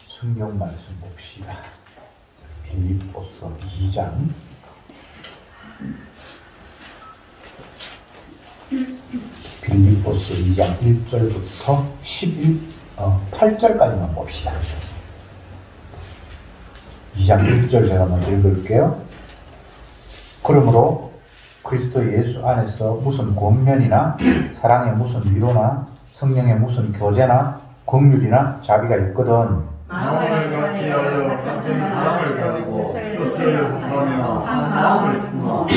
성경 말씀 봅시다. 빌립보서 2장 1절부터 8절까지만 봅시다. 2장 1절 제가 먼저 읽을게요. 그러므로 그리스도 예수 안에서 무슨 권면이나 사랑의 무슨 위로나 성령의 무슨 교제나 긍휼이나 자비가 있거든 마음을 같이하여 같은 사랑을 가지고 뜻을 구하며 한 마음을 품어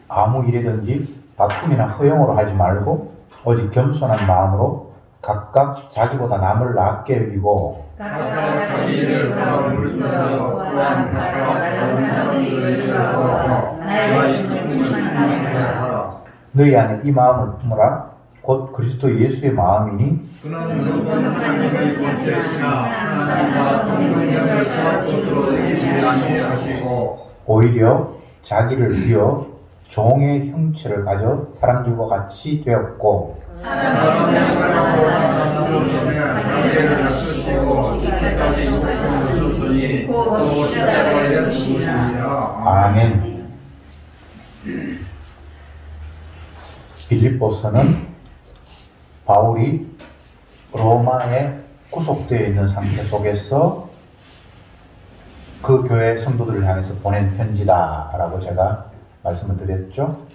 아무 일이든지 다툼이나 허용으로 하지 말고 오직 겸손한 마음으로 각각 자기보다 남을 낫게 여기고 각각 자기 일을 바라볼 뿐더러 또한 각각 다른 사람의 일을 바라보고 나의 일을 조심하라. 너희 안에 이 마음을 품으라. 곧 그리스도 예수의 마음이니 그는 누구는 하나님을 통치하시나 하나님과 동등을 찾고도 되지 아니하시고 오히려 자기를 비어 종의 형체를 가져 사람들과 같이 되었고 사람을 만나서 자기를 낮추시고 이때까지 욕심을 주셨으니 또 십자가에 죽으시니라. 아멘. 빌립보서는 바울이 로마에 구속되어 있는 상태 속에서 그 교회 성도들을 향해서 보낸 편지다라고 제가 말씀을 드렸죠.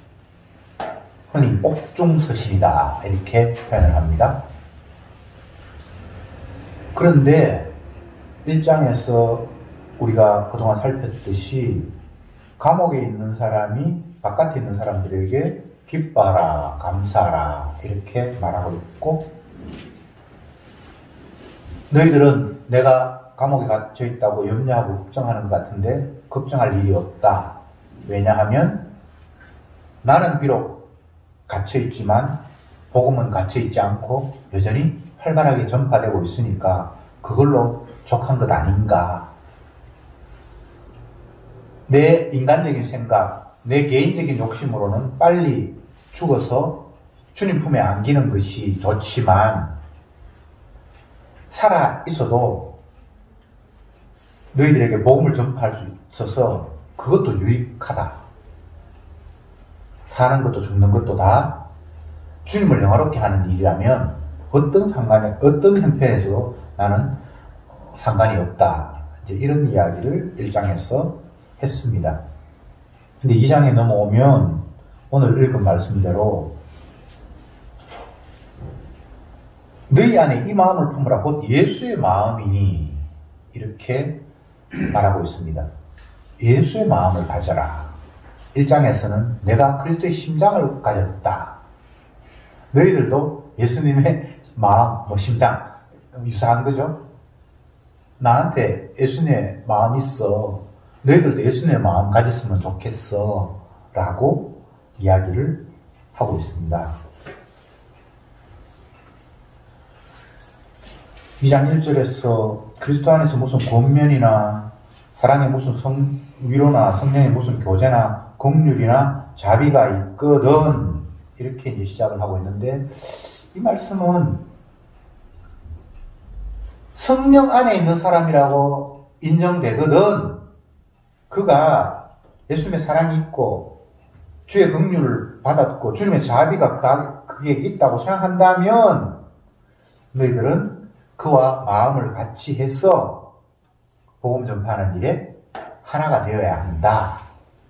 흔히 옥중서신이다 이렇게 표현을 합니다. 그런데 1장에서 우리가 그동안 살폈듯이 감옥에 있는 사람이 바깥에 있는 사람들에게 기뻐하라, 감사하라 이렇게 말하고 있고 너희들은 내가 감옥에 갇혀 있다고 염려하고 걱정하는 것 같은데 걱정할 일이 없다. 왜냐하면 나는 비록 갇혀 있지만 복음은 갇혀 있지 않고 여전히 활발하게 전파되고 있으니까 그걸로 족한 것 아닌가. 내 인간적인 생각, 내 개인적인 욕심으로는 빨리 죽어서 주님 품에 안기는 것이 좋지만 살아 있어도 너희들에게 복음을 전파할 수 있어서 그것도 유익하다. 사는 것도 죽는 것도 다 주님을 영화롭게 하는 일이라면 어떤 형편에서도 나는 상관이 없다. 이제 이런 이야기를 1장에서 했습니다. 근데 2장에 넘어오면 오늘 읽은 말씀대로 너희 안에 이 마음을 품으라 곧 예수의 마음이니 이렇게 말하고 있습니다. 예수의 마음을 가져라. 1장에서는 내가 그리스도의 심장을 가졌다. 너희들도 예수님의 마음, 심장 유사한 거죠. 나한테 예수님의 마음 있어. 너희들도 예수님의 마음 가졌으면 좋겠어 라고 이야기를 하고 있습니다. 2장 1절에서 그리스도 안에서 무슨 권면이나 사랑의 무슨 위로나 성령의 무슨 교제나 긍휼이나 자비가 있거든 이렇게 이제 시작을 하고 있는데 이 말씀은 성령 안에 있는 사람이라고 인정되거든. 그가 예수님의 사랑이 있고 주의 긍휼을 받았고 주님의 자비가 그게 있다고 생각한다면 너희들은 그와 마음을 같이 해서 복음 전파하는 일에 하나가 되어야 한다.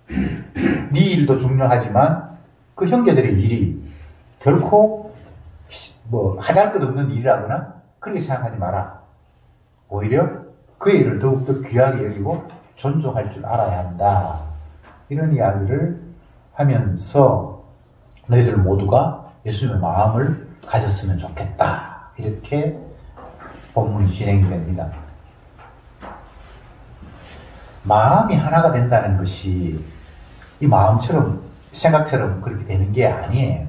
네 일도 중요하지만 그 형제들의 일이 결코 하잘것없는 일이라거나 그렇게 생각하지 마라. 오히려 그의 일을 더욱더 귀하게 여기고 존중할 줄 알아야 한다. 이런 이야기를 하면서 너희들 모두가 예수님의 마음을 가졌으면 좋겠다. 이렇게 본문이 진행이 됩니다. 마음이 하나가 된다는 것이 이 마음처럼 생각처럼 그렇게 되는 게 아니에요.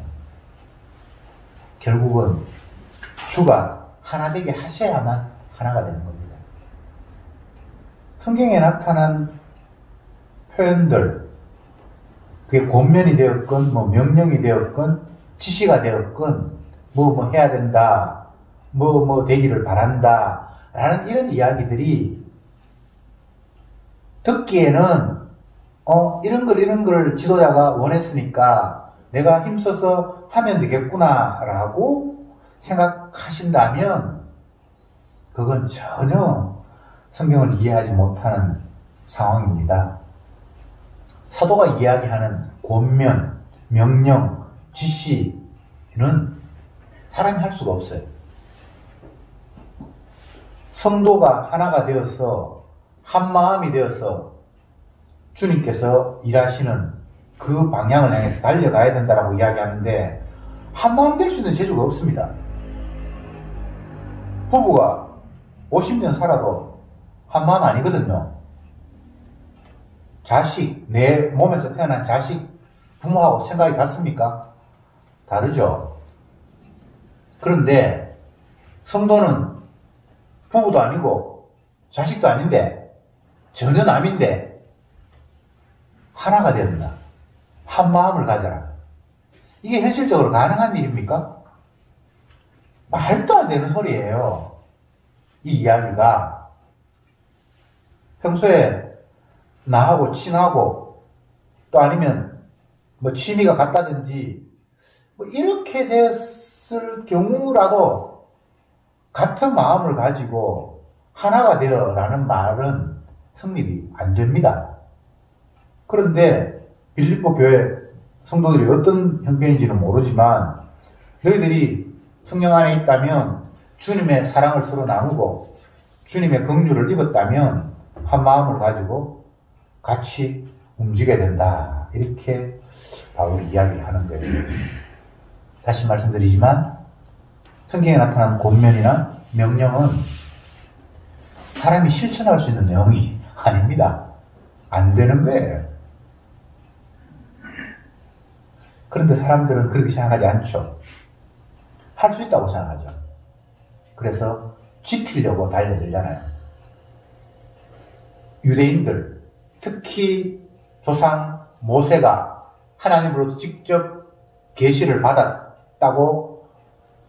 결국은 주가 하나 되게 하셔야만 하나가 되는 겁니다. 성경에 나타난 표현들, 그게 권면이 되었건 명령이 되었건 지시가 되었건 뭐 해야 된다, 뭐 되기를 바란다 라는 이런 이야기들이 듣기에는 이런 걸 지도자가 원했으니까 내가 힘써서 하면 되겠구나 라고 생각하신다면 그건 전혀 성경을 이해하지 못하는 상황입니다. 사도가 이야기하는 권면, 명령, 지시는 사람이 할 수가 없어요. 성도가 하나가 되어서 한 마음이 되어서 주님께서 일하시는 그 방향을 향해서 달려가야 된다라고 이야기하는데 한 마음 될 수 있는 재주가 없습니다. 부부가 50년 살아도 한 마음 아니거든요. 자식, 내 몸에서 태어난 자식, 부모하고 생각이 같습니까? 다르죠. 그런데 성도는 부부도 아니고 자식도 아닌데 전혀 남인데 하나가 된다. 한 마음을 가져라. 이게 현실적으로 가능한 일입니까? 말도 안 되는 소리예요. 이 이야기가 평소에 나하고 친하고 또 아니면 뭐 취미가 같다든지 뭐 이렇게 됐을 경우라도 같은 마음을 가지고 하나가 되어라는 말은 성립이 안 됩니다. 그런데 빌립보 교회 성도들이 어떤 형편인지는 모르지만 너희들이 성령 안에 있다면 주님의 사랑을 서로 나누고 주님의 긍휼을 입었다면 한 마음을 가지고 같이 움직여야 된다. 이렇게 바울이 이야기를 하는 거예요. 다시 말씀드리지만 성경에 나타난 권면이나 명령은 사람이 실천할 수 있는 내용이 아닙니다. 안 되는 거예요. 그런데 사람들은 그렇게 생각하지 않죠. 할 수 있다고 생각하죠. 그래서 지키려고 달려들잖아요. 유대인들, 특히 조상 모세가 하나님으로부터 직접 계시를 받았다고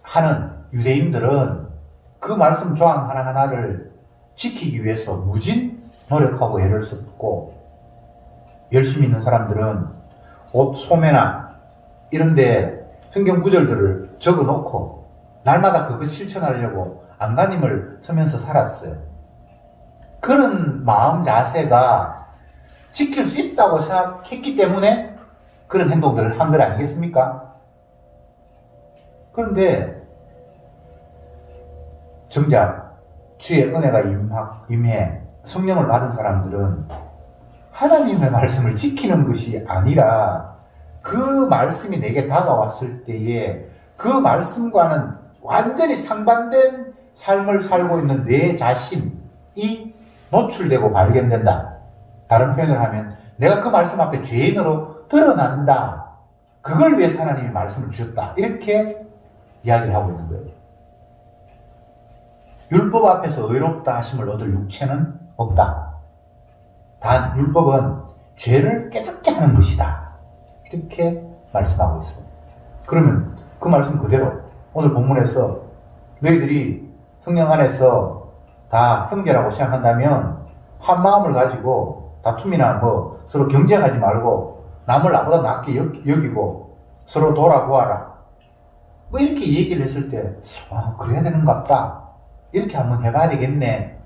하는 유대인들은 그 말씀 조항 하나하나를 지키기 위해서 무진 노력하고 애를 썼고, 열심히 있는 사람들은 옷 소매나 이런데 성경 구절들을 적어놓고 날마다 그것 실천하려고 안간힘을 서면서 살았어요. 그런 마음 자세가 지킬 수 있다고 생각했기 때문에 그런 행동들을 한 것 아니겠습니까? 그런데 정작 주의 은혜가 임해 성령을 받은 사람들은 하나님의 말씀을 지키는 것이 아니라 그 말씀이 내게 다가왔을 때에 그 말씀과는 완전히 상반된 삶을 살고 있는 내 자신이 노출되고 발견된다. 다른 표현을 하면 내가 그 말씀 앞에 죄인으로 드러난다. 그걸 위해서 하나님이 말씀을 주셨다. 이렇게 이야기를 하고 있는 거예요. 율법 앞에서 의롭다 하심을 얻을 육체는 없다. 단 율법은 죄를 깨닫게 하는 것이다. 이렇게 말씀하고 있습니다. 그러면 그 말씀 그대로 오늘 본문에서 너희들이 성령 안에서 다 형제라고 생각한다면 한 마음을 가지고 다툼이나 뭐 서로 경쟁하지 말고 남을 나보다 낫게 여기고 서로 돌아보아라. 뭐 이렇게 얘기를 했을 때 그래야 되는가 보다. 이렇게 한번 해봐야 되겠네.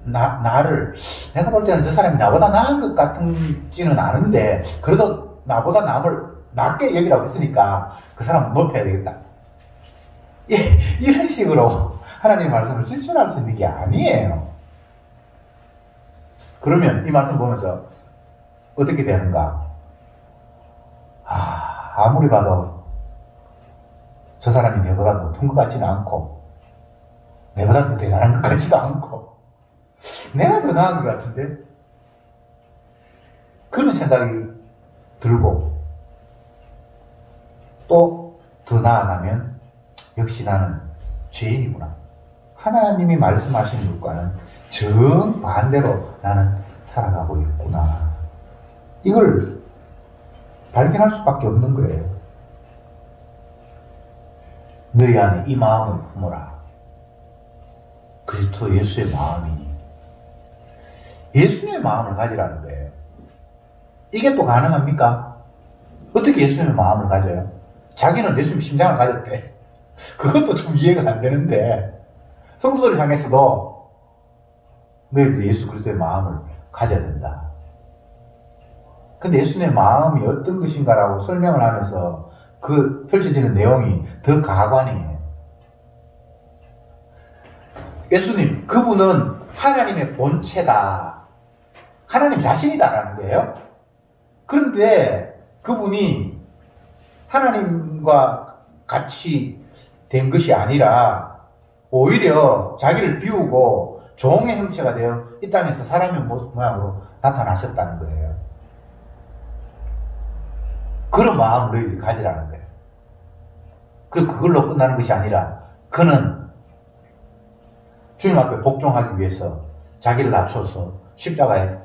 내가 볼 때는 저 사람이 나보다 나은 것 같지는 않은데 그래도 나보다 남을 낫게 여기라고 했으니까 그 사람은 높여야 되겠다. 이런 식으로 하나님의 말씀을 실천할 수 있는 게 아니에요. 그러면 이 말씀 보면서 어떻게 되는가? 아무리 봐도 저 사람이 내보다 높은 것 같지는 않고 내보다 더 대단한 것 같지도 않고 내가 더 나은 것 같은데? 그런 생각이 들고 또 더 나아가면 역시 나는 죄인이구나. 하나님이 말씀하신 것과는 정반대로 나는 살아가고 있구나. 이걸 발견할 수밖에 없는 거예요. 너희 안에 이 마음을 품어라. 그리스도 예수의 마음이 예수님의 마음을 가지라는 거예요. 이게 또 가능합니까? 어떻게 예수님의 마음을 가져요? 자기는 예수님 심장을 가졌대. 그것도 좀 이해가 안 되는데 성도들을 향해서도 너희들이 예수 그리스도의 마음을 가져야 된다. 근데 예수님의 마음이 어떤 것인가라고 설명을 하면서 그 펼쳐지는 내용이 더 가관이에요. 예수님, 그분은 하나님의 본체다. 하나님 자신이다라는 거예요. 그런데 그분이 하나님과 같이 된 것이 아니라 오히려 자기를 비우고 종의 형체가 되어 이 땅에서 사람의 모양으로 나타나셨다는 거예요. 그런 마음을 너희들이 가지라는 거예요. 그리고 그걸로 끝나는 것이 아니라 그는 주님 앞에 복종하기 위해서 자기를 낮춰서 십자가에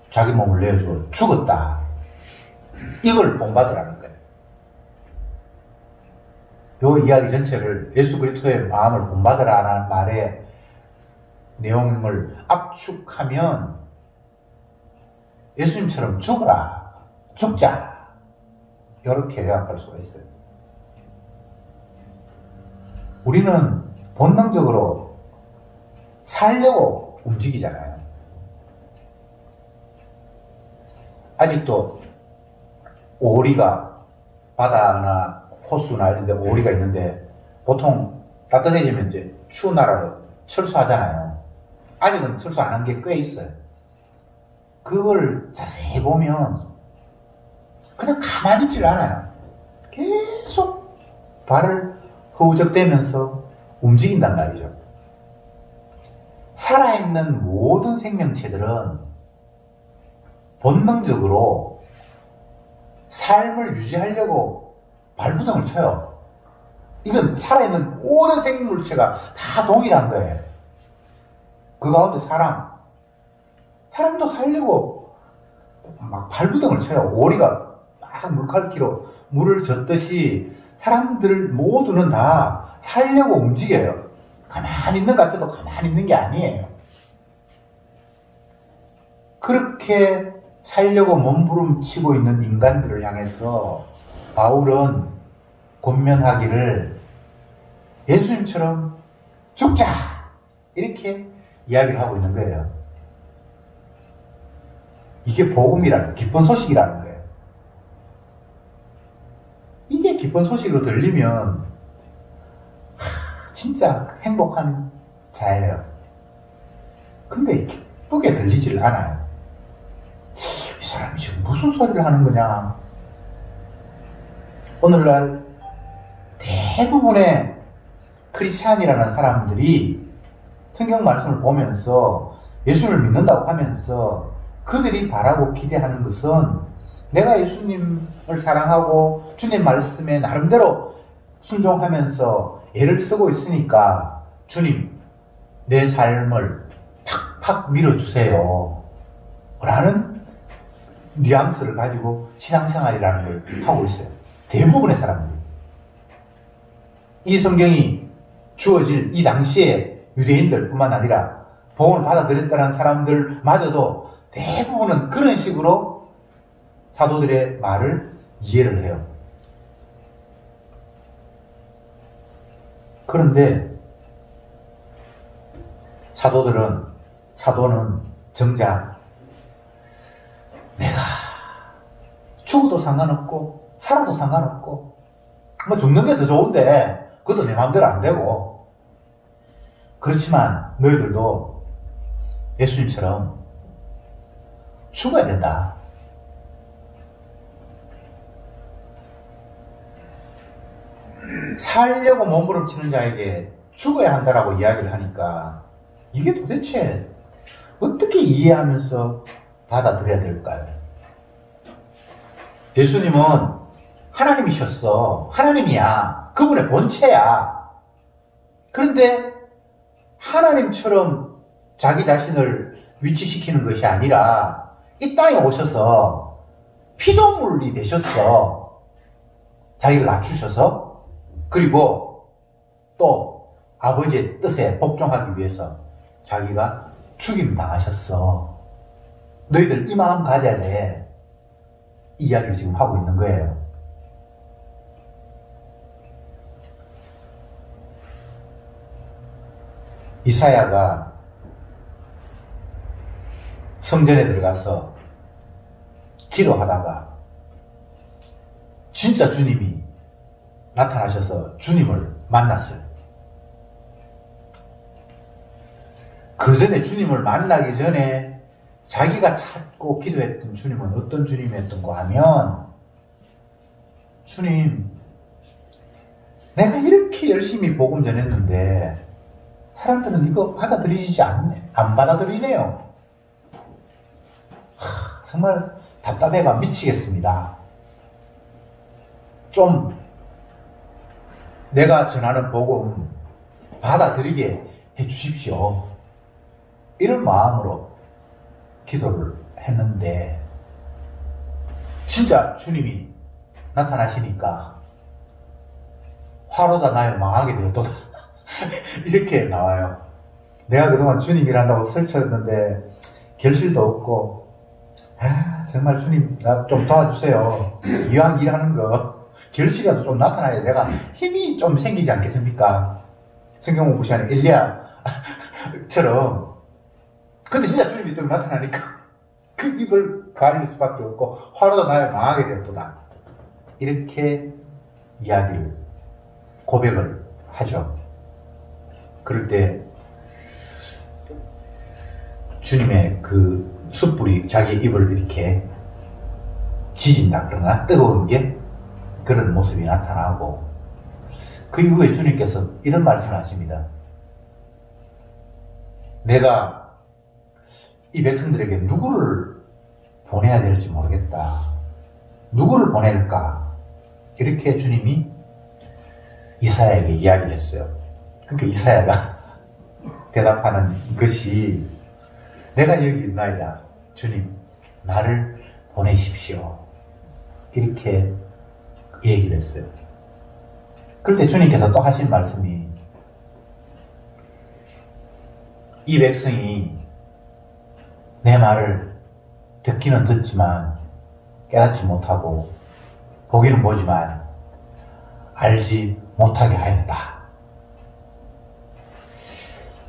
자기 몸을 내어주고 죽었다. 이걸 본받으라는 거예요. 요 이야기 전체를 예수 그리스도의 마음을 본받으라는 말의 내용을 압축하면 예수님처럼 죽어라, 죽자, 이렇게 요약할 수가 있어요. 우리는 본능적으로 살려고 움직이잖아요. 아직도 오리가 바다나 호수나 이런 데 오리가 있는데 보통 따뜻해지면 이제 추운 나라로 철수하잖아요. 아직은 철수 안 한 게 꽤 있어요. 그걸 자세히 보면 그냥 가만히 있질 않아요. 계속 발을 허우적대면서 움직인단 말이죠. 살아있는 모든 생명체들은 본능적으로 삶을 유지하려고 발부둥을 쳐요. 이건 살아있는 모든 생물체가 다 동일한 거예요. 그 가운데 사람도 살려고 막 발부둥을 쳐요. 오리가 막 물갈퀴로 물을 젓듯이 사람들 모두는 다 살려고 움직여요. 가만히 있는 것 같아도 가만히 있는 게 아니에요. 그렇게 살려고 몸부림치고 있는 인간들을 향해서 바울은 권면하기를 예수님처럼 죽자! 이렇게 이야기를 하고 있는 거예요. 이게 복음이라는, 기쁜 소식이라는 거예요. 이게 기쁜 소식으로 들리면 진짜 행복한 자예요. 근데 기쁘게 들리질 않아요. 이 사람이 지금 무슨 소리를 하는 거냐. 오늘날 대부분의 크리스찬이라는 사람들이 성경 말씀을 보면서 예수님을 믿는다고 하면서 그들이 바라고 기대하는 것은 내가 예수님을 사랑하고 주님 말씀에 나름대로 순종하면서 애를 쓰고 있으니까 주님 내 삶을 팍팍 밀어주세요 라는 뉘앙스를 가지고 신앙생활이라는 걸 하고 있어요. 대부분의 사람들이. 이 성경이 주어질 이 당시에 유대인들 뿐만 아니라 복음을 받아들였다는 사람들마저도 대부분은 그런 식으로 사도들의 말을 이해를 해요. 그런데 사도는 정작 내가 죽어도 상관없고 살아도 상관없고 뭐 죽는 게 더 좋은데 그것도 내 마음대로 안 되고 그렇지만 너희들도 예수님처럼 죽어야 된다. 살려고 몸부림치는 자에게 죽어야 한다라고 이야기를 하니까 이게 도대체 어떻게 이해하면서 받아들여야 될까요? 예수님은 하나님이셨어. 하나님이야. 그분의 본체야. 그런데 하나님처럼 자기 자신을 위치시키는 것이 아니라 이 땅에 오셔서 피조물이 되셨어. 자기를 낮추셔서. 그리고 또 아버지의 뜻에 복종하기 위해서 자기가 죽임 당하셨어. 너희들 이 마음 가져야 돼. 이 이야기를 지금 하고 있는 거예요. 이사야가 성전에 들어가서 기도하다가 진짜 주님이 나타나셔서 주님을 만났어요. 그 전에 주님을 만나기 전에 자기가 찾고 기도했던 주님은 어떤 주님이었던가 하면, 주님, 내가 이렇게 열심히 복음 전했는데 사람들은 이거 받아들이지 않네. 안 받아들이네요. 정말 답답해가 미치겠습니다. 좀 내가 전하는 복음 받아들이게 해주십시오. 이런 마음으로 기도를 했는데 진짜 주님이 나타나시니까 화로다 나여 망하게 되었도다. 이렇게 나와요. 내가 그동안 주님이란다고 설쳤는데 결실도 없고, 정말 주님 나 좀 도와주세요. 이왕 일하는 거 결실이라도 좀 나타나야 내가 힘이 좀 생기지 않겠습니까? 성경 공부 시간에 엘리야처럼. 근데 진짜 주님이 또 나타나니까 그 입을 가릴 수밖에 없고 화로도 나여 망하게 되었도다. 이렇게 이야기를, 고백을 하죠. 그럴 때 주님의 그 숯불이 자기 입을 이렇게 지진다 그러나 뜨거운 게 그런 모습이 나타나고, 그 이후에 주님께서 이런 말씀을 하십니다. 내가 이 백성들에게 누구를 보내야 될지 모르겠다. 누구를 보낼까? 이렇게 주님이 이사야에게 이야기를 했어요. 그러니까 이사야가 대답하는 것이, 내가 여기 있나이다. 주님, 나를 보내십시오. 이렇게 얘기를 했어요. 그럴 때 주님께서 또 하신 말씀이, 이 백성이 내 말을 듣기는 듣지만 깨닫지 못하고 보기는 보지만 알지 못하게 하였다.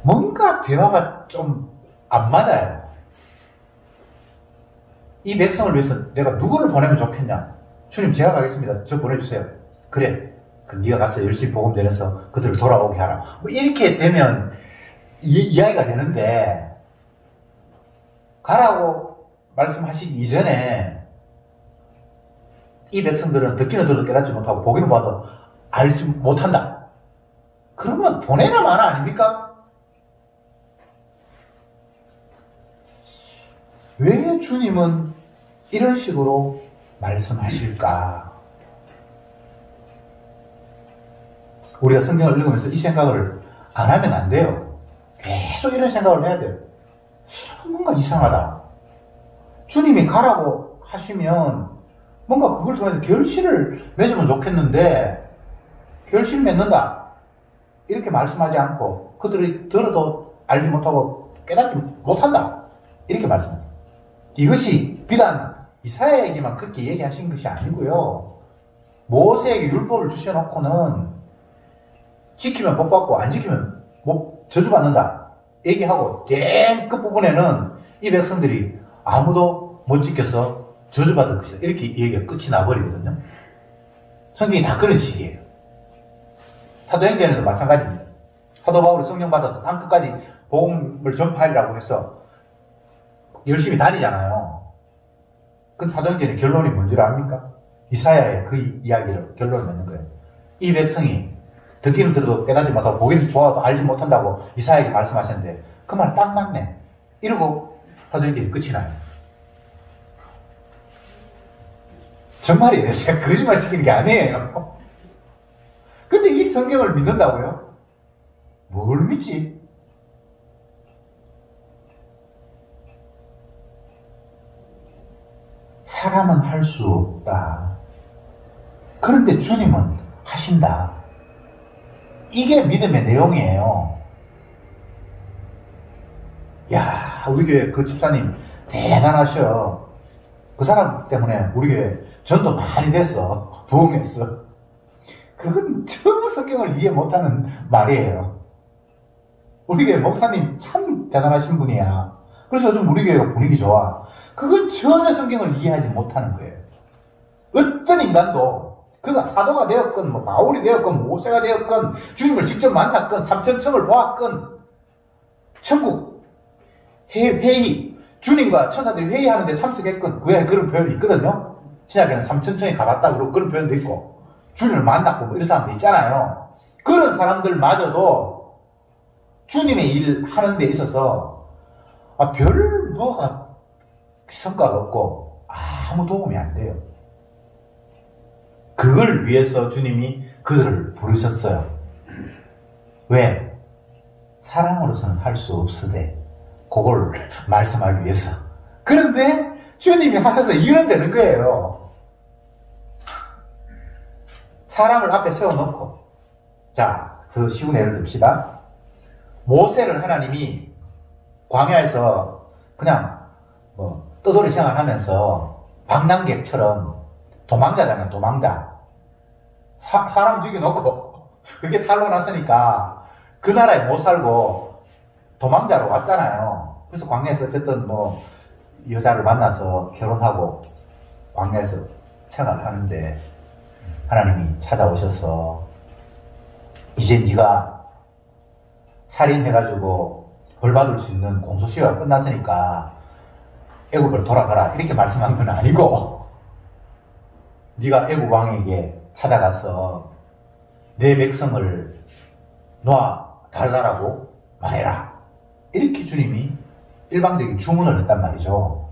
뭔가 대화가 좀 안 맞아요. 이 백성을 위해서 내가 누구를 보내면 좋겠냐? 주님, 제가 가겠습니다. 저 보내주세요. 그래, 네가 가서 열심히 복음 전해서 그들을 돌아오게 하라. 뭐 이렇게 되면 이야기가 되는데, 가라고 말씀하시기 이전에 이 백성들은 듣기는 들어도 깨닫지 못하고 보기는 봐도 알지 못한다. 그러면 보내나 마나 아닙니까? 왜 주님은 이런 식으로 말씀하실까? 우리가 성경을 읽으면서 이 생각을 안 하면 안 돼요. 계속 이런 생각을 해야 돼요. 뭔가 이상하다. 주님이 가라고 하시면 뭔가 그걸 통해서 결실을 맺으면 좋겠는데, 결실 맺는다 이렇게 말씀하지 않고 그들이 들어도 알지 못하고 깨닫지 못한다 이렇게 말씀합니다. 이것이 비단 이사야에게만 그렇게 얘기하신 것이 아니고요, 모세에게 율법을 주셔놓고는 지키면 복받고 안 지키면 저주받는다 얘기하고, 맨 끝부분에는 이 백성들이 아무도 못 지켜서 저주받을 것이다 이렇게 얘기가 끝이 나버리거든요. 성경이 다 그런 식이에요. 사도행전에도 마찬가지입니다. 사도 바울이 성령 받아서 땅끝까지 복음을 전파하리라고 해서 열심히 다니잖아요. 그 사도행전의 결론이 뭔지 압니까? 이사야의 그 이야기를 결론을 맺는 거예요. 이 백성이 듣기는 들어도 깨닫지 못하고 보기는 좋아도 알지 못한다고 이사야에게 말씀하셨는데 그 말 딱 맞네 이러고 사도행전이 끝이 나요. 정말이에요. 제가 거짓말 시키는 게 아니에요. 근데 이 성경을 믿는다고요? 뭘 믿지? 사람은 할 수 없다. 그런데 주님은 하신다. 이게 믿음의 내용이에요. 야, 우리 교회 그 집사님 대단하셔. 그 사람 때문에 우리 교회 전도 많이 됐어. 부흥했어. 그건 전혀 성경을 이해 못하는 말이에요. 우리 교회 목사님 참 대단하신 분이야. 그래서 요즘 우리 교회가 분위기 좋아. 그건 전혀 성경을 이해하지 못하는 거예요. 어떤 인간도 그가 사도가 되었건 뭐 바울이 되었건 모세가 되었건 주님을 직접 만났건 삼천청을 보았건 천국 회의 주님과 천사들이 회의하는데 참석했건 그에 그런 표현이 있거든요. 신약에는 삼천청에 가봤다 그러고 그런 표현도 있고 주님을 만났고 뭐 이런 사람도 있잖아요. 그런 사람들마저도 주님의 일 하는 데 있어서 별 뭐가 성과가 없고 아무 도움이 안 돼요. 그걸 위해서 주님이 그들을 부르셨어요. 왜? 사랑으로서는 할 수 없으되 그걸 말씀하기 위해서. 그런데 주님이 하셔서 이런다는 거예요. 사람을 앞에 세워놓고, 자, 더 쉬운 예를 듭시다. 모세를 하나님이 광야에서 그냥 떠돌이 생활하면서 방랑객처럼 도망자잖아요. 도망자. 사람 죽여놓고 그게 탈로 났으니까 그 나라에 못 살고 도망자로 왔잖아요. 그래서 광야에서 어쨌든 여자를 만나서 결혼하고 광야에서 생활하는데 하나님이 찾아오셔서 이제 네가 살인해가지고 벌 받을 수 있는 공소시효가 끝났으니까 애굽으로 돌아가라 이렇게 말씀한 건 아니고 네가 애굽 왕에게 찾아가서 내 백성을 놓아 달라라고 말해라 이렇게 주님이 일방적인 주문을 했단 말이죠.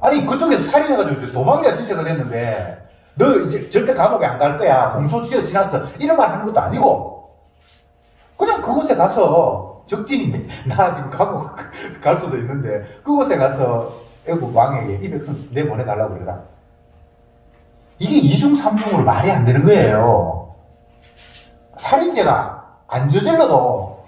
아니 그쪽에서 살인해가지고 도망자 신세가 됐는데 너 이제 절대 감옥에 안 갈 거야 공소시효 지났어 이런 말 하는 것도 아니고 그냥 그곳에 가서 적진인데 나 지금 감옥 갈 수도 있는데 그곳에 가서 애국 왕에게 이 백성 내보내달라고 그래라. 이게 이중 삼중으로 말이 안 되는 거예요. 살인죄가 안 저질러도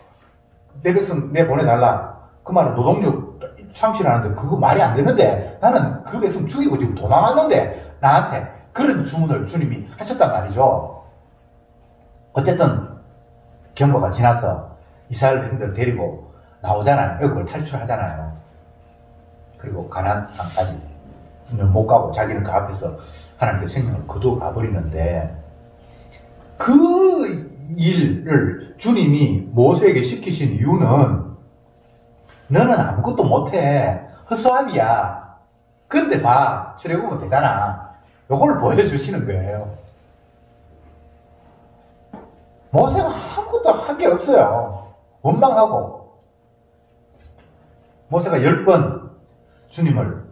내 백성 내보내달라. 그 말은 노동력 창출을 하는데 그거 말이 안 되는데 나는 그 백성 죽이고 지금 도망왔는데 나한테 그런 주문을 주님이 하셨단 말이죠. 어쨌든 경보가 지나서 이스라엘 백성들을 데리고 나오잖아요. 애굽을 탈출하잖아요. 그리고 가나안 땅까지 못 가고 자기는 그 앞에서 하나님께 생명을 거두어 가버리는데 그 일을 주님이 모세에게 시키신 이유는 너는 아무것도 못해. 허수아비야. 근데 봐. 출애굽은 되잖아. 요걸 보여주시는 거예요. 모세가 아무것도 한 게 없어요. 원망하고. 모세가 10번 주님을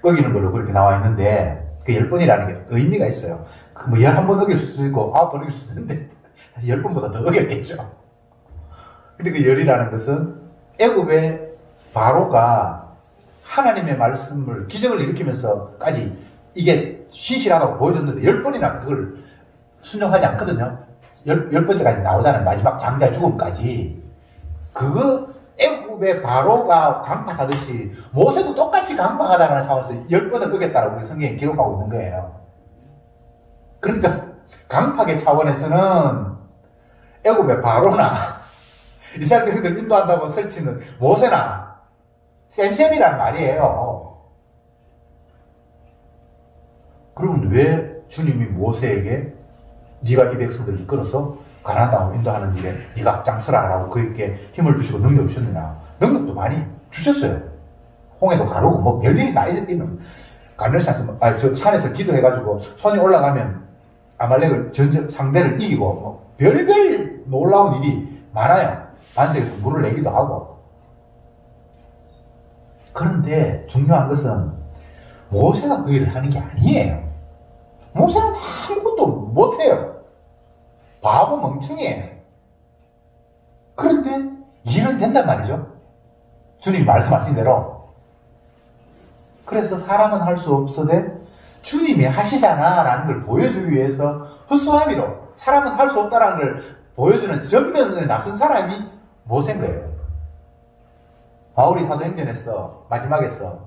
어기는 걸로 그렇게 나와 있는데 그 10번이라는 게 의미가 있어요. 11번 어길 수도 있고 9번 어길 수도 있는데 사실 10번보다 더 어겼겠죠. 근데 그 열이라는 것은 애굽의 바로가 하나님의 말씀을 기적을 일으키면서까지 이게 신실하다고 보여줬는데 10번이나 그걸 순종하지 않거든요. 10번째까지 나오잖아요. 마지막 장자 죽음까지. 그거 애굽의 바로가 강팍하듯이 모세도 똑같이 강팍하다는 차원에서 10번을 끄겠다라고 성경에 기록하고 있는 거예요. 그러니까 강팍의 차원에서는 애굽의 바로나 이스라엘 백성들 인도한다고 설치는 모세나 쌤쌤이란 말이에요. 그러면 왜 주님이 모세에게 네가 이 백성들을 이끌어서 가나안 땅으로 인도하는 일에 네가 앞장서라라고 그에게 힘을 주시고 능력을 주셨느냐? 능력도 많이 주셨어요. 홍해도 가르고 뭐 별일이 다 있었기는 갈멜산에서 저 산에서 기도해가지고 손이 올라가면 아말렉을 상대를 이기고 뭐 별별 놀라운 일이 많아요. 반석에서 물을 내기도 하고. 그런데 중요한 것은 모세가 그 일을 하는 게 아니에요. 모세는 아무것도 못해요. 바보 멍청이에요. 그런데 일은 된단 말이죠. 주님이 말씀하신 대로. 그래서 사람은 할 수 없으되 주님이 하시잖아 라는 걸 보여주기 위해서 허수아비로 사람은 할 수 없다는 걸 보여주는 전면에 나선 사람이 모세인 거예요. 바울이 사도행전에서 마지막에서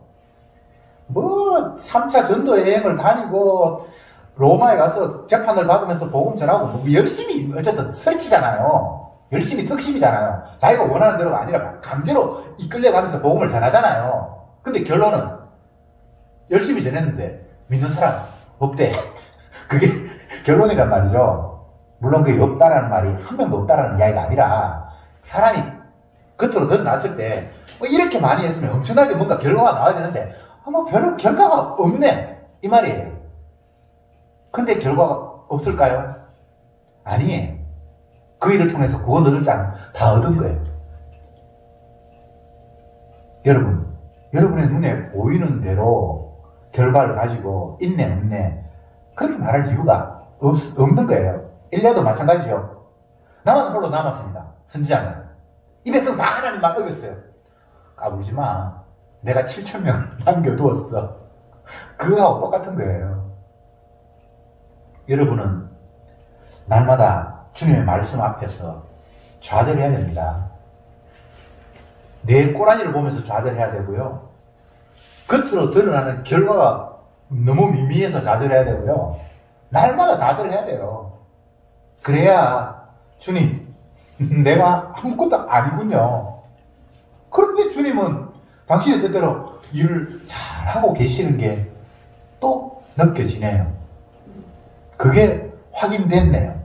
뭐 3차 전도 여행을 다니고 로마에 가서 재판을 받으면서 복음 전하고 뭐 열심히 어쨌든 설치잖아요. 열심히 특심이잖아요. 자기가 원하는 대로가 아니라 강제로 이끌려가면서 복음을 전하잖아요. 근데 결론은 열심히 전했는데 믿는 사람 없대. 그게 결론이란 말이죠. 물론 그게 없다라는 말이 한 명도 없다라는 이야기가 아니라 사람이 겉으로 드러났을 때 뭐 이렇게 많이 했으면 엄청나게 뭔가 결과가 나와야 되는데 뭐 별 결과가 없네 이 말이에요. 근데 결과가 없을까요? 아니에요. 그 일을 통해서 구원 얻을 자는 다 얻은 거예요. 여러분의 눈에 보이는 대로 결과를 가지고 있네 없네 그렇게 말할 이유가 없는 거예요. 일리야도 마찬가지죠. 나만 홀로 남았습니다. 선지자는. 이 백성 다 하나님만 어겼어요. 까불지 마. 내가 7,000명을 남겨두었어. 그거하고 똑같은 거예요. 여러분은 날마다 주님의 말씀 앞에서 좌절해야 됩니다. 내 꼬라지를 보면서 좌절해야 되고요. 겉으로 드러나는 결과가 너무 미미해서 좌절해야 되고요. 날마다 좌절해야 돼요. 그래야 주님 내가 아무것도 아니군요. 그런데 주님은 당신의 뜻대로 일을 잘하고 계시는 게 또 느껴지네요. 그게 확인됐네요.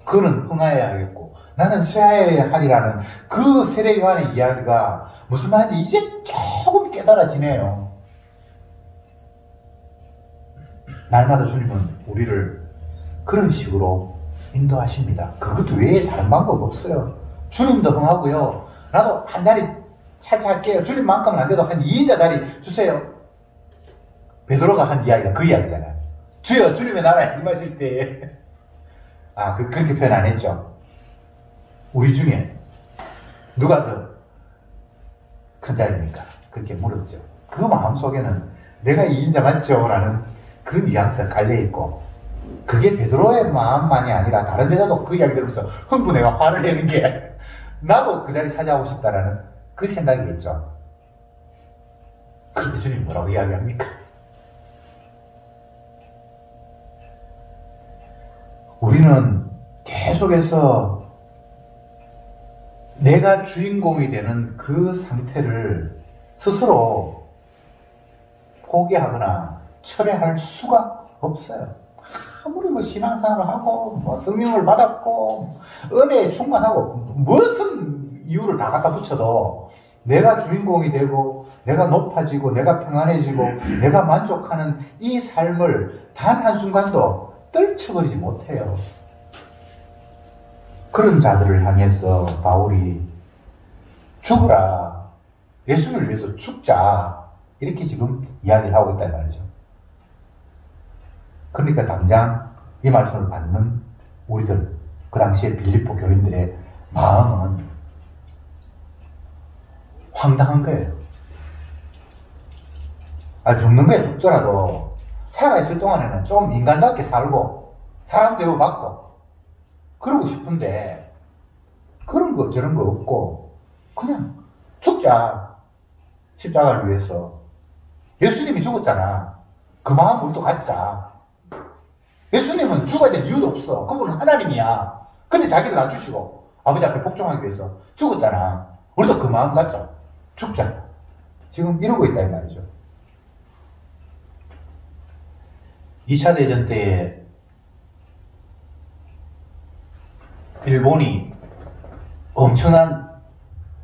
그는 흥하여야 하겠고 나는 쇠하여야 하리라는 그 세례 요한의 이야기가 무슨 말인지 이제 조금 깨달아지네요. 날마다 주님은 우리를 그런 식으로 인도하십니다. 그것 외에 다른 방법 없어요. 주님도 흥하고요. 나도 한 자리 차지할게요. 주님만큼은 안 돼도 한 2인자 자리 주세요. 베드로가 한 이야기가 그 이야기잖아요. 주여 주님의 나라에 임하실 때에 그렇게 표현 안 했죠. 우리 중에 누가 더 큰 자입니까? 그렇게 물었죠. 그 마음속에는 내가 2인자 맞죠? 라는 그 뉘앙스가 깔려있고 그게 베드로의 마음만이 아니라 다른 제자도 그 이야기 들으면서 흥분해가 화를 내는 게 나도 그 자리 차지하고 싶다라는 그 생각이겠죠. 그런데 주님 뭐라고 이야기합니까? 우리는 계속해서 내가 주인공이 되는 그 상태를 스스로 포기하거나 철회할 수가 없어요. 아무리 뭐 신앙생활을 하고 뭐 성령을 받았고 은혜에 충만하고 무슨 이유를 다 갖다 붙여도 내가 주인공이 되고 내가 높아지고 내가 평안해지고 내가 만족하는 이 삶을 단 한순간도 떨쳐버리지 못해요. 그런 자들을 향해서 바울이 죽으라, 예수를 위해서 죽자, 이렇게 지금 이야기를 하고 있단 말이죠. 그러니까 당장 이 말씀을 받는 우리들, 그 당시에 빌립보 교인들의 마음은 황당한 거예요. 죽는 거에 죽더라도 살아있을 동안에는 좀 인간답게 살고 사람 대우받고 그러고 싶은데 그런 거 저런 거 없고 그냥 죽자. 십자가를 위해서. 예수님이 죽었잖아. 그 마음 우리도 갖자. 예수님은 죽어야 될 이유도 없어. 그분은 하나님이야. 근데 자기를 낮추시고 아버지 앞에 복종하기 위해서 죽었잖아. 우리도 그 마음 갖자. 죽자. 지금 이러고 있다 이 말이죠. 2차 대전 때에 일본이 엄청난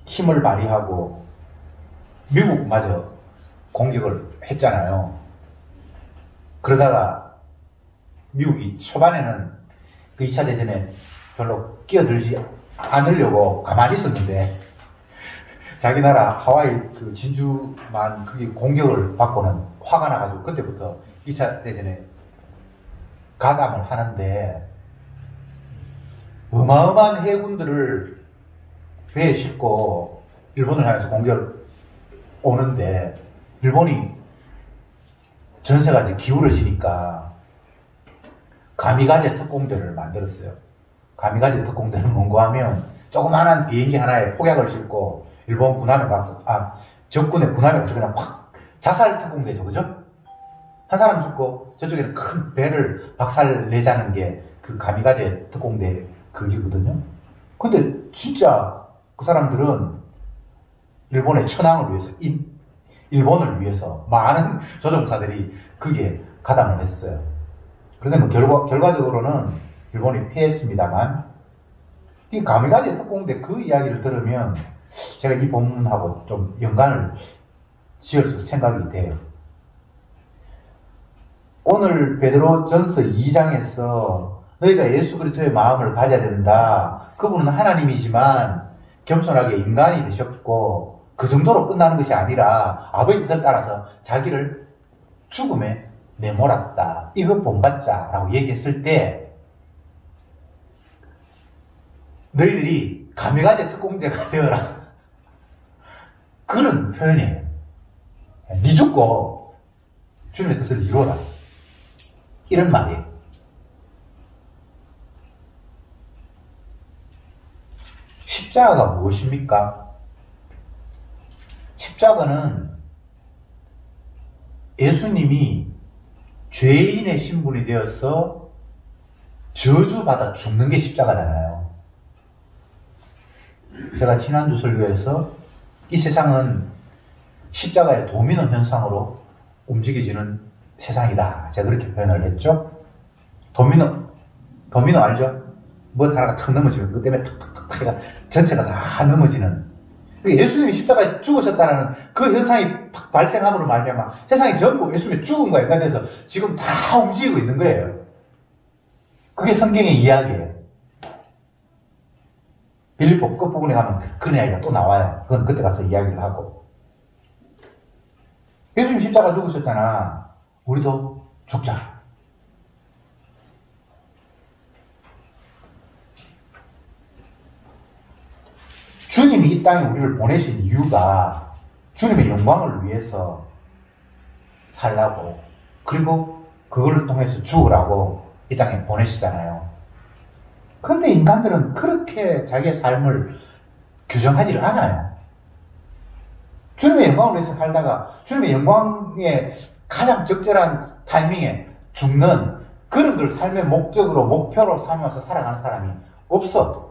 힘을 발휘하고 미국마저 공격을 했잖아요. 그러다가 미국이 초반에는 그 2차 대전에 별로 끼어들지 않으려고 가만히 있었는데 자기 나라 하와이 그 진주만 그게 공격을 받고는 화가 나가지고 그때부터 2차 대전에 가담을 하는데 어마어마한 해군들을 배에 싣고 일본을 향해서 공격을 오는데 일본이 전세가 이제 기울어지니까 가미가제 특공대를 만들었어요. 가미가제 특공대는 뭔가 하면 조그마한 비행기 하나에 폭약을 싣고 일본 군함에 가서, 적군의 군함에 가서 그냥 확 자살 특공대죠. 그죠? 한 사람 죽고 저쪽에는 큰 배를 박살 내자는 게 그 가미가제 특공대 그기거든요. 근데 진짜 그 사람들은 일본의 천황을 위해서, 일본을 위해서 많은 조종사들이 그게 가담을 했어요. 그런데 뭐 결과적으로는 일본이 패했습니다만, 이 가미가제 특공대 그 이야기를 들으면 제가 이 본문하고 좀 연관을 지을 수 생각이 돼요. 오늘 베드로전서 2장에서 너희가 예수 그리스도의 마음을 가져야 된다. 그분은 하나님이지만 겸손하게 인간이 되셨고 그 정도로 끝나는 것이 아니라 아버지 뜻을 따라서 자기를 죽음에 내몰았다. 이거 본받자라고 얘기했을 때 너희들이 가미가제 특공대가 되어라. 그런 표현이에요. 네 죽고 주님의 뜻을 이루어라. 이런 말이에요. 십자가가 무엇입니까? 십자가는 예수님이 죄인의 신분이 되어서 저주받아 죽는 게 십자가잖아요. 제가 지난주 설교에서 이 세상은 십자가의 도미노 현상으로 움직여지는 세상이다. 제가 그렇게 표현을 했죠. 도미노 알죠? 뭐 하나가 탁 넘어지면 그 때문에 탁탁탁 전체가 다 넘어지는. 예수님이 십자가에 죽으셨다는 그 현상이 팍 발생함으로 말미암아 세상이 전부 예수님이 죽은 거에 관해서 지금 다 움직이고 있는 거예요. 그게 성경의 이야기예요. 빌립보 끝부분에 가면 그런 이야기가 또 나와요. 그건 그때 가서 이야기를 하고. 예수님 십자가 죽으셨잖아. 우리도 죽자. 주님이 이 땅에 우리를 보내신 이유가 주님의 영광을 위해서 살라고, 그리고 그걸 통해서 죽으라고 이 땅에 보내시잖아요. 그런데 인간들은 그렇게 자기의 삶을 규정하지를 않아요. 주님의 영광을 위해서 살다가 주님의 영광에 가장 적절한 타이밍에 죽는 그런 걸 삶의 목적으로, 목표로 삼아서 살아가는 사람이 없어.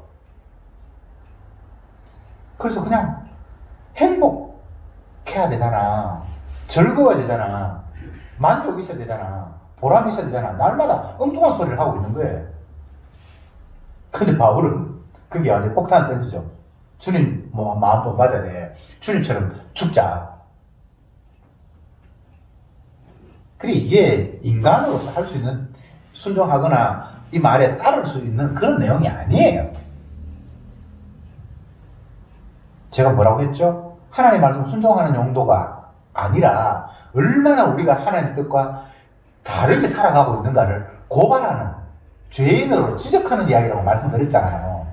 그래서 그냥 행복해야 되잖아. 즐거워야 되잖아. 만족이 있어야 되잖아. 보람이 있어야 되잖아. 날마다 엉뚱한 소리를 하고 있는 거예요. 근데 바울은 그게 완전 폭탄을 던지죠. 주님 마음 좀 받아야 돼. 주님처럼 죽자. 그래, 이게 인간으로서 할 수 있는, 순종하거나 이 말에 따를 수 있는 그런 내용이 아니에요. 제가 뭐라고 했죠? 하나님 말씀 순종하는 용도가 아니라 얼마나 우리가 하나님 뜻과 다르게 살아가고 있는가를 고발하는, 죄인으로 지적하는 이야기라고 말씀드렸잖아요.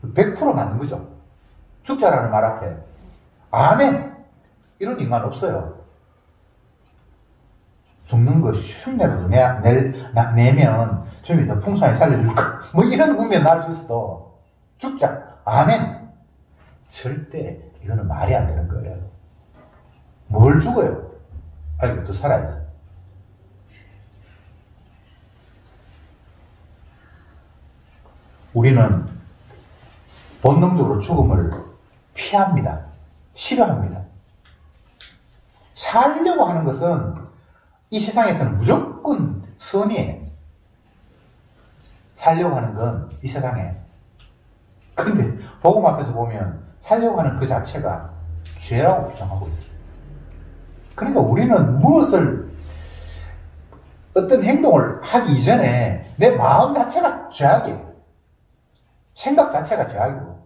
100% 맞는 거죠. 죽자라는 말 앞에 아멘 이런 인간 없어요. 죽는 거 흉내로 내면 주님이 더 풍성하게 살려줄까? 뭐 이런 국면이 날 수 있어도 죽자 아멘, 절대 이거는 말이 안 되는 거예요. 뭘 죽어요? 이거 더 살아야 돼. 우리는 본능적으로 죽음을 피합니다. 싫어합니다. 살려고 하는 것은 이 세상에서는 무조건 선이에요. 살려고 하는 건 이 세상에. 근데 복음 앞에서 보면 살려고 하는 그 자체가 죄라고 주장하고 있어요. 그러니까 우리는 무엇을, 어떤 행동을 하기 이전에 내 마음 자체가 죄악이에요. 생각 자체가 죄악이고,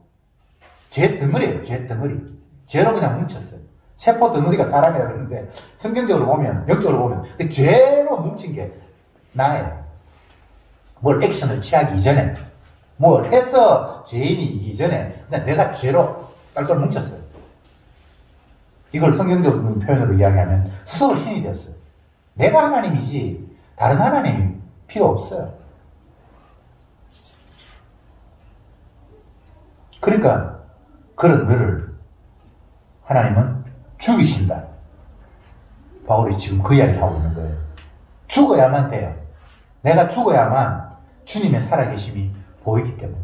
죄 덩어리예요. 죄 덩어리. 죄로 그냥 뭉쳤어요. 세포 덩어리가 사람이라고 그러는데 성경적으로 보면, 영적으로 보면 그 죄로 뭉친 게 나예요. 뭘 액션을 취하기 이전에, 뭘 해서 죄인이기 이전에 그냥 내가 죄로 딸똘 뭉쳤어요. 이걸 성경적으로 표현으로 이야기하면 스스로 신이 되었어요. 내가 하나님이지 다른 하나님이 필요 없어요. 그러니까 그런 너를 하나님은 죽이신다. 바울이 지금 그 이야기를 하고 있는 거예요. 죽어야만 돼요. 내가 죽어야만 주님의 살아계심이 보이기 때문에.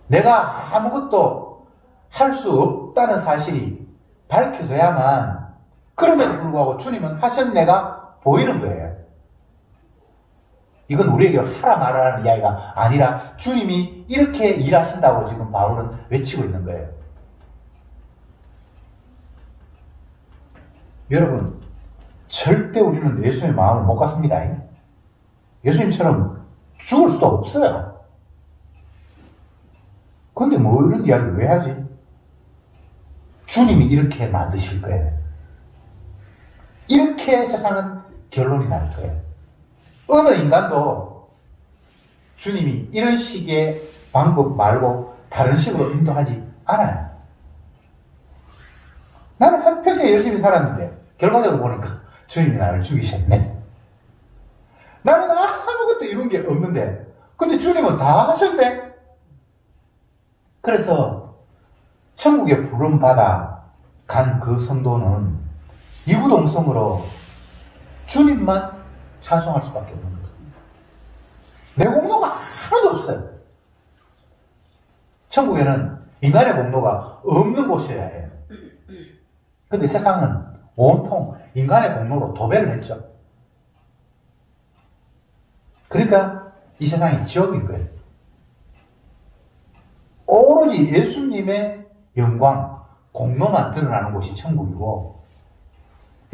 내가 아무것도 할 수 없다는 사실이 밝혀져야만, 그럼에도 불구하고 주님은 하신 내가 보이는 거예요. 이건 우리에게 하라 말하라는 이야기가 아니라 주님이 이렇게 일하신다고 지금 바울은 외치고 있는 거예요. 여러분, 절대 우리는 예수님의 마음을 못 갖습니다. 예수님처럼 죽을 수도 없어요. 근데 뭐 이런 이야기를 왜 하지? 주님이 이렇게 만드실 거예요. 이렇게 세상은 결론이 날 거예요. 어느 인간도 주님이 이런 식의 방법 말고 다른 식으로 인도하지 않아요. 나는 한평생 열심히 살았는데 결과적으로 보니까 주님이 나를 죽이셨네. 나는 아무것도 이룬 게 없는데 근데 주님은 다 하셨네. 그래서 천국에 부름받아 간 그 성도는 이구동성으로 주님만 찬송할 수밖에 없는 거예요. 내 공로가 하나도 없어요. 천국에는 인간의 공로가 없는 곳이어야 해요. 근데 세상은 온통 인간의 공로로 도배를 했죠. 그러니까 이 세상이 지옥인 거예요. 오로지 예수님의 영광, 공로만 드러나는 곳이 천국이고,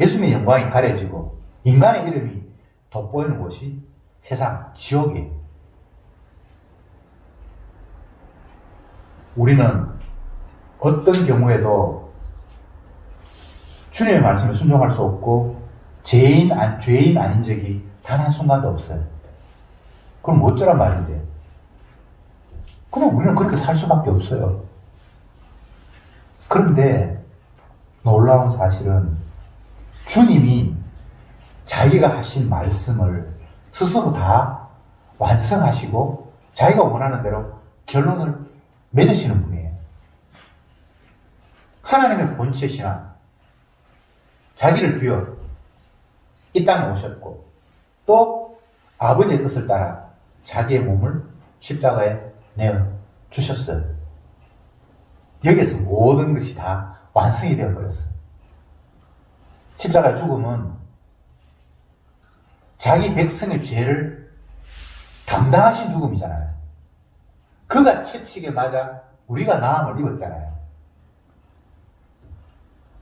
예수님의 영광이 가려지고 인간의 이름이 돋보이는 곳이 세상 지옥이에요. 우리는 어떤 경우에도 주님의 말씀에 순종할 수 없고 죄인 아닌 적이 단 한순간도 없어요. 그럼 어쩌란 말인데? 그럼 우리는 그렇게 살 수밖에 없어요. 그런데 놀라운 사실은 주님이 자기가 하신 말씀을 스스로 다 완성하시고 자기가 원하는 대로 결론을 맺으시는 분이에요. 하나님의 본체시나 자기를 비워 이 땅에 오셨고 또 아버지의 뜻을 따라 자기의 몸을 십자가에 내어주셨어요. 여기에서 모든 것이 다 완성이 되어버렸어요. 십자가의 죽음은 자기 백성의 죄를 담당하신 죽음이잖아요. 그가 채찍에 맞아 우리가 나음을 입었잖아요.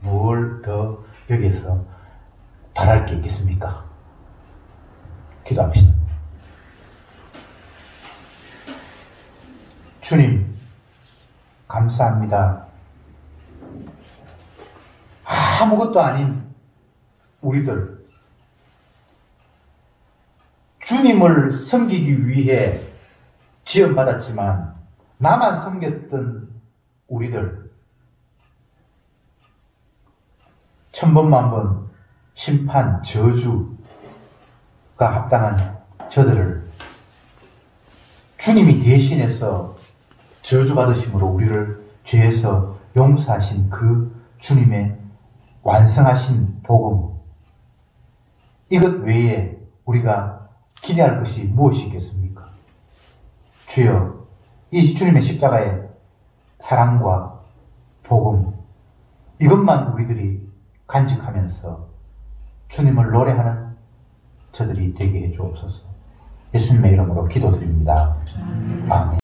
뭘 더 여기에서 바랄 게 있겠습니까? 기도합시다. 주님, 감사합니다. 아무것도 아닌 우리들, 주님을 섬기기 위해 지원받았지만 나만 섬겼던 우리들, 천번만번 심판, 저주가 합당한 저들을 주님이 대신해서 저주받으심으로 우리를 죄에서 용서하신 그 주님의 완성하신 복음, 이것 외에 우리가 기대할 것이 무엇이 있겠습니까? 주여, 이 주님의 십자가의 사랑과 복음, 이것만 우리들이 간직하면서 주님을 노래하는 저들이 되게 해주옵소서. 예수님의 이름으로 기도드립니다. 아멘.